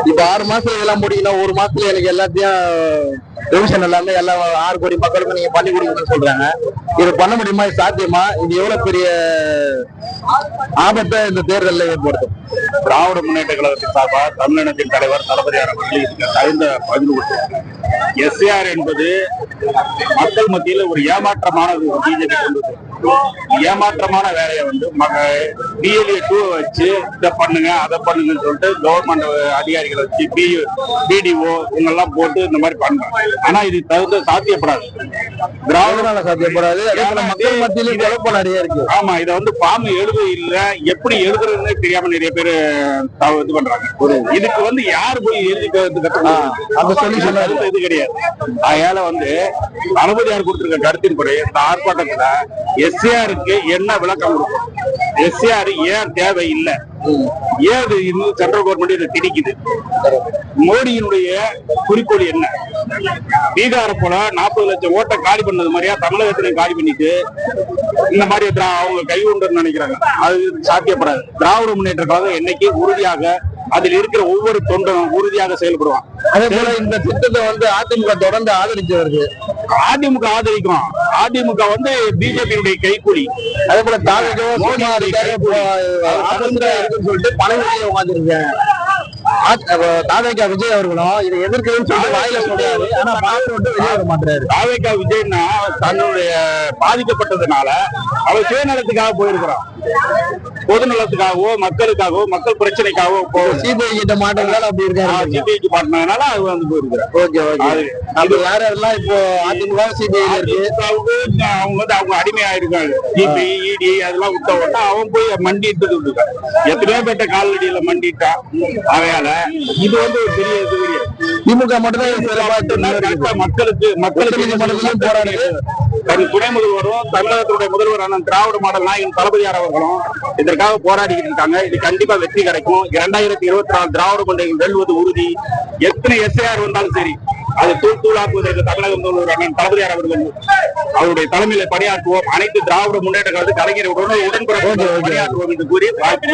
இப்ப 6 மாசத்துல இதெல்லாம் முடிக்கணும், 1 மாசத்துல எனக்கு எல்லாத்தையும் ரிவிஷன் எல்லாமே எல்லாம் 6 கோடி மக்களுக்கு நீங்க பண்ணி கொடுக்கணும்னு சொல்றாங்க. இது பண்ண முடியுமா? இது சாத்தியமா? இது எவ்வளவு பெரிய ஆபத்தை இந்த தேர்தலில் ஏற்படுத்தும்? திராவிட முன்னேற்ற கழகத்தின் சார்பாக தமிழினத்தின் தலைவர் தளபதியார் அவர்கள் இதுக்கு தகுந்த பதில் கொடுத்திருக்கிறார். எஸ்ஏஆர் என்பது மக்கள் மத்தியில் ஒரு ஏமாற்றமானது. பிஜேபி கொண்டு ஏமாற்றமான வேலையை வந்து டிஎல்ஏ 2 வச்சு இதை பண்ணுங்க அதை பண்ணுங்கன்னு சொல்லிட்டு கவர்மெண்ட் அதிகாரிகளை வச்சு பிடிஓ இவங்கெல்லாம் போட்டு இந்த மாதிரி பண்றாங்க. ஆனா இது தகுந்த சாத்தியப்படாது. திராவிடனால சாத்தியப்படாது. மக்கள் மத்தியிலும் குழப்பம் நிறைய இருக்கு. ஆமா, இதை வந்து ஃபார்ம் எழுத இல்ல, எப்படி எழுதுறதுன்னு தெரியாம நிறைய பேர் இது பண்றாங்க. இதுக்கு வந்து யார் போய் எழுதி அந்த சொல்யூஷன் இது கிடையாது. அதனால வந்து தளபதியார் கொடுத்திருக்க கருத்தின்படி இந்த ஆர்ப்பாட்டத்துல எஸ்ஏஆருக்கு என்ன விளக்கம் கொடுக்கும்? எஸ்ஏஆர் ஏன் தேவை இல்லை, ஏன் இன்னும் சென்ட்ரல் கவர்மெண்ட் இதை திணிக்குது? மோடியினுடைய குறிக்கோள் என்ன? பீகார போல 40 லட்சம் ஓட்டை காலி பண்ணது மாதிரியா தமிழகத்திலையும் காலி பண்ணிட்டு இந்த மாதிரி அவங்க கை உண்டுன்னு நினைக்கிறாங்க. அது சாத்தியப்படாது. திராவிட முன்னேற்ற கழகம் என்னைக்கு உறுதியாக அதில் இருக்கிற ஒவ்வொரு தொண்டும் உறுதியாக செயல்படுவான். அதே போல இந்த திட்டத்தை வந்து அதிமுக தொடர்ந்து ஆதரிச்சு வருது. அதிமுக ஆதரிக்கும். அதிமுக வந்து பிஜேபியுடைய கைக்கூலி. அதே போல சொல்லிட்டு பணம் உட்காந்துருக்கேன். தாவேகா விஜய் அவர்களும் இதை எதிர்க்கணும்னு சொல்லிட்டு வாயில சொல்றாரு. ஆனா பாவர் விட்டு வெளியே வர மாட்டாரு. தாவேகா விஜய்னா தன்னுடைய பாதிக்கப்பட்டதுனால அவர் சுயநலத்துக்காக போயிருக்கிறான். பொது நலத்துக்காகவோ மக்களுக்காகவோ மக்கள் பிரச்சனைக்காகவோ சிபிஐ கிட்ட மாட்டதுனால அப்படி இருக்காரு. சிபிஐக்கு மாட்டினதுனால அது வந்து போயிருக்கிறார். Okay okay. அது வேற எல்லாம் இப்போ அதிமுக சிபிஐ இருக்கு. அவங்க வந்து அவங்க அடிமையாயிருக்காங்க. சிபிஐ இடி அதெல்லாம் விட்ட உடனே அவன் போய் மண்டிட்டு இருக்கான். எத்தனையோ பேட்ட காலடியில மண்டிட்டான். அவையால இது வந்து ஒரு பெரிய இது கிடையாது. திமுக மட்டும்தான் மக்களுக்கு போராடுது. துணை முதல்வரும் தமிழகத்துடைய முதல்வரான திராவிட மாடல் நாயகன் தளபதியார் அவர்களும் இதற்காக போராடிக்கிட்டு இருக்காங்க. இது கண்டிப்பா வெற்றி கிடைக்கும். 2024 திராவிட முன்னேற்றம் வெல்வது உறுதி. எத்தனை எஸ்ஐஆர் வந்தாலும் சரி அது தூளாக்குவதற்கு தமிழக முதல்வர் தளபதியார் அவர்கள் அவருடைய தலைமையில பணியாற்றுவோம். அனைத்து திராவிட முன்னேற்ற கழகத்தில் கலைஞர் உடன்பிறப்பு பணியாற்றுவோம் என்று கூறி வாழ்த்து.